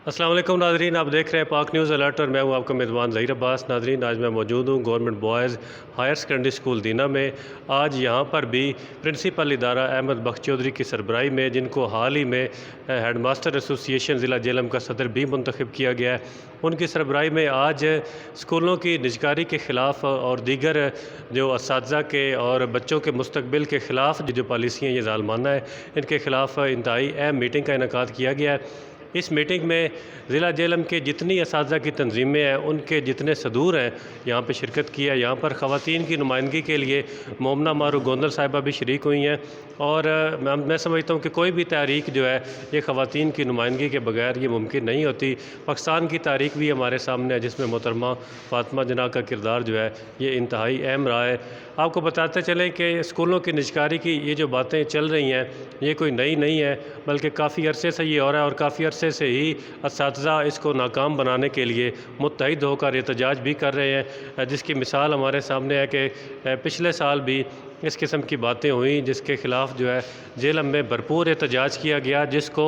अस्सलाम वालेकुम नाज़रीन, आप देख रहे हैं पाक न्यूज़ अलर्ट और मैं हूं आपका मेज़बान ज़हीर अब्बास। नाज़रीन, आज मैं मौजूद हूं government boys higher secondary school Dina में। आज यहां पर भी प्रिंसिपल इदारा अहमद बख्श चौधरी की सरबराही में, जिनको हाल ही में हेड मास्टर एसोसिएशन ज़िला जेलम का सदर भी मुंतखब किया गया है, उनकी सरबराही में आज स्कूलों की निजकारी के ख़िलाफ़ और दीगर जो असातिज़ा के और बच्चों के मुस्तकबिल के ख़िलाफ़ जो पॉलिसियाँ ये ज़ालमाना है, इनके ख़िलाफ़ इंतहाई अहम मीटिंग का इनेकाद किया गया है। इस मीटिंग में ज़िला जेलम के जितनी असातिज़ा की तंजीमें हैं, उनके जितने सदूर हैं, यहाँ पे शिरकत की है। यहाँ पर ख़वातीन की नुमाइंदगी के लिए मोमना मारू गोंदल साहिबा भी शरीक हुई हैं और मैं समझता हूँ कि कोई भी तारीख जो है ये ख़वातीन की नुमाइंदगी के बगैर ये मुमकिन नहीं होती। पाकिस्तान की तारीख भी हमारे सामने है, जिसमें मोहतरमा फ़ातिमा जना का किरदार जो है ये इंतहाई अहम रहा है। आपको बताते चलें कि स्कूलों की निजकारी की ये जो बातें चल रही हैं, ये कोई नई नहीं है, बल्कि काफ़ी अरसे से ये हो रहा है और काफ़ी अरसे से ही असातिज़ा इसको नाकाम बनाने के लिए मुत्तहिद होकर एहतजाज भी कर रहे हैं। जिसकी मिसाल हमारे सामने है कि पिछले साल भी इस किस्म की बातें हुई, जिसके ख़िलाफ़ जो है जेलम में भरपूर एहतजाज किया गया, जिसको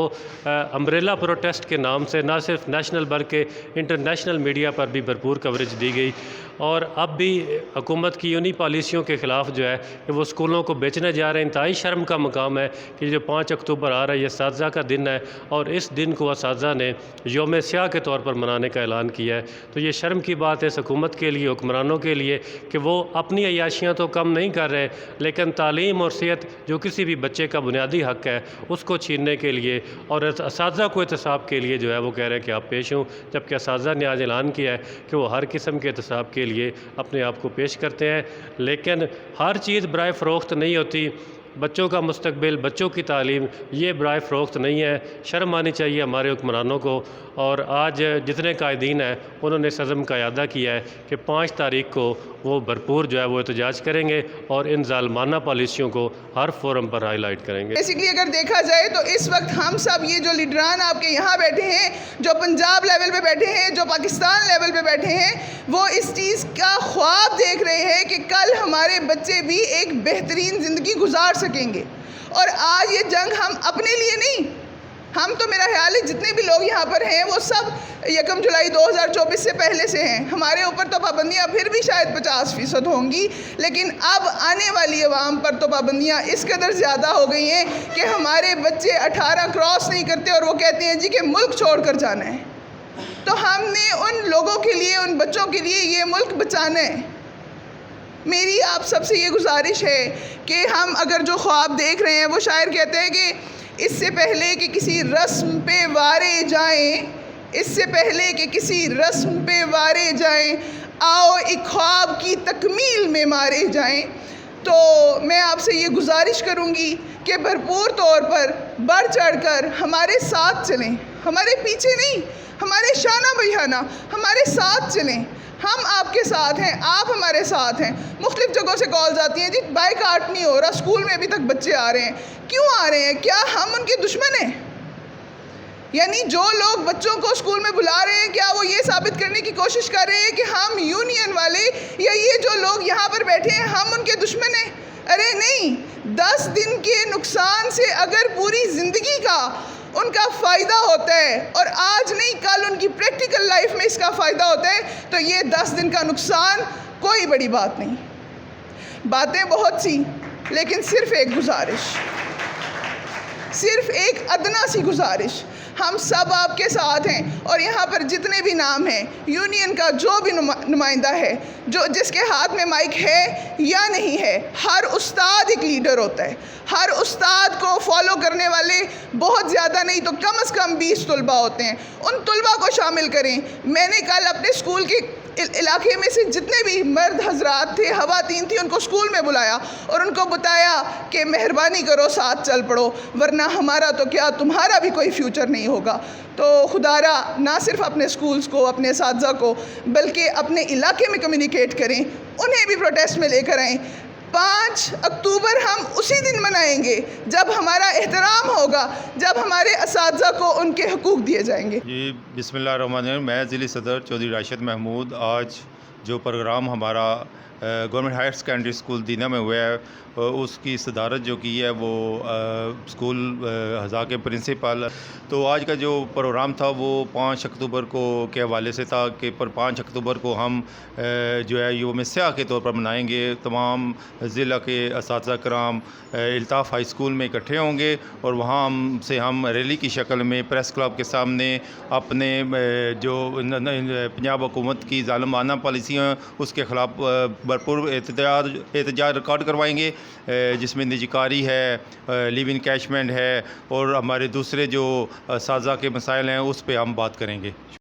अम्ब्रेला प्रोटेस्ट के नाम से ना सिर्फ नेशनल बल्कि इंटरनेशनल मीडिया पर भी भरपूर कवरेज दी गई। और अब भी हुकूमत की उन्हीं पॉलिसियों के ख़िलाफ़ जो है कि वो स्कूलों को बेचने जा रहे हैं। इंतहाई शर्म का मकाम है कि जो 5 अक्टूबर आ रहा है, ये असातिज़ा का दिन है और इस दिन को असातिज़ा ने यौम स्याह के तौर पर मनाने का ऐलान किया है। तो ये शर्म की बात है इस हुकूमत के लिए, हुक्मरानों के लिए, कि वो अपनी अय्याशियाँ तो कम नहीं कर रहे, लेकिन तालीम और सेहत जो किसी भी बच्चे का बुनियादी हक़ है, उसको छीनने के लिए और असातिज़ा को एहतसाब के लिए जो है वो कह रहे हैं कि आप पेश हों। जबकि असातिज़ा ने आज ऐलान किया है कि वो हर किस्म के एहतसाब के लिए अपने आप को पेश करते हैं, लेकिन हर चीज़ बराए फ़रोख्त नहीं होती। बच्चों का मुस्तकबिल, बच्चों की तालीम, ये बराए फ़रोख्त नहीं है। शर्म आनी चाहिए हमारे हुक्मरानों को। और आज जितने कायदीन हैं उन्होंने इस अज़्म का इरादा किया है कि 5 तारीख को वो भरपूर जो है वो एहतजाज करेंगे और इन ज़ालमाना पॉलिसियों को हर फोरम पर हाईलाइट करेंगे। बेसिकली अगर देखा जाए तो इस वक्त हम सब ये जो लीडरान आपके यहाँ बैठे हैं, जो पंजाब लेवल पे बैठे हैं, जो पाकिस्तान लेवल पे बैठे हैं, वो इस चीज़ का ख्वाब देख रहे हैं कि कल हमारे बच्चे भी एक बेहतरीन ज़िंदगी गुजार सकेंगे। और आज ये जंग हम अपने लिए नहीं, हम तो मेरा ख्याल है जितने भी लोग यहाँ पर हैं वो सब 1 जुलाई 2024 से पहले से हैं। हमारे ऊपर तो पाबंदियाँ फिर भी शायद 50% होंगी, लेकिन अब आने वाली अवाम पर तो पाबंदियाँ इस कदर ज़्यादा हो गई हैं कि हमारे बच्चे 18 क्रॉस नहीं करते और वो कहते हैं जी कि मुल्क छोड़ कर जाना है। तो हमने उन लोगों के लिए, उन बच्चों के लिए ये मुल्क बचाना है। मेरी आप सबसे ये गुजारिश है कि हम अगर जो ख्वाब देख रहे हैं, वो शायर कहते हैं कि इससे पहले कि किसी रस्म पे वारे जाएं, इससे पहले कि किसी रस्म पे वारे जाएं, आओ एक ख्वाब की तकमील में मारे जाएं। तो मैं आपसे ये गुजारिश करूँगी कि भरपूर तौर पर बढ़ चढ़कर हमारे साथ चलें, हमारे पीछे नहीं, हमारे शाना बयाना, हमारे साथ चलें। हम आपके साथ हैं, आप हमारे साथ हैं। मुख्तलिफ़ जगहों से कॉल्स आती हैं, जी बाइकाट नहीं हो रहा, स्कूल में अभी तक बच्चे आ रहे हैं। क्यों आ रहे हैं? क्या हम उनके दुश्मन हैं? यानी जो लोग बच्चों को स्कूल में बुला रहे हैं, क्या वो ये साबित करने की कोशिश कर रहे हैं कि हम यूनियन वाले या ये जो लोग यहाँ पर बैठे हैं हम उनके दुश्मन हैं? अरे नहीं, 10 दिन के नुकसान से अगर पूरी ज़िंदगी का उनका फ़ायदा होता है और आज नहीं कल उनकी प्रैक्टिकल लाइफ में इसका फ़ायदा होता है, तो ये 10 दिन का नुकसान कोई बड़ी बात नहीं। बातें बहुत सी, लेकिन सिर्फ़ एक गुजारिश, सिर्फ़ एक अदना सी गुजारिश, हम सब आपके साथ हैं। और यहाँ पर जितने भी नाम हैं, यूनियन का जो भी नुमाइंदा है, जो जिसके हाथ में माइक है या नहीं है, हर उस्ताद एक लीडर होता है। हर उस्ताद को फॉलो करने वाले बहुत ज़्यादा नहीं तो कम से कम 20 तुलबा होते हैं। उन तुलबा को शामिल करें। मैंने कल अपने स्कूल के इलाके में से जितने भी मर्द हजरात थे, खवातीन थी, उनको स्कूल में बुलाया और उनको बताया कि मेहरबानी करो साथ चल पड़ो, वरना हमारा तो क्या तुम्हारा भी कोई फ्यूचर नहीं होगा। तो खुदारा ना सिर्फ अपने स्कूल्स को, अपने असातिज़ा को, बल्कि अपने इलाके में कम्युनिकेट करें, उन्हें भी प्रोटेस्ट में लेकर आएँ। 5 अक्टूबर हम उसी दिन मनाएंगे जब हमारा एहतराम होगा, जब हमारे असातिज़ा को उनके हकूक़ दिए जाएंगे। जी बिस्मिल्लाहिर्रहमानिर्रहीम। मैं ज़िली सदर चौधरी राशिद महमूद। आज जो प्रोग्राम हमारा government higher secondary school Dina में हुआ है, اس کی صدارت جو کی ہے وہ اسکول ہزا کے پرنسپل. تو آج کا جو پروگرام تھا وہ 5 اکتوبر کو کے حوالے سے تھا کہ 5 اکتوبر کو ہم جو ہے یوم سیاح کے طور پر منائیں گے. تمام ضلع کے اساتذہ کرام الطاف ہائی اسکول میں اکٹھے ہوں گے اور وہاں ہم ریلی کی شکل میں پریس کلب کے سامنے اپنے جو پنجاب حکومت کی ظالمانہ پالیسیاں اس کے خلاف بھرپور احتجاج ریکارڈ کروائیں گے، جس میں نجی کاری ہے، لیو ان کیشمنٹ ہے اور ہمارے دوسرے جو سازہ کے مسائل ہیں اس پہ ہم بات کریں گے.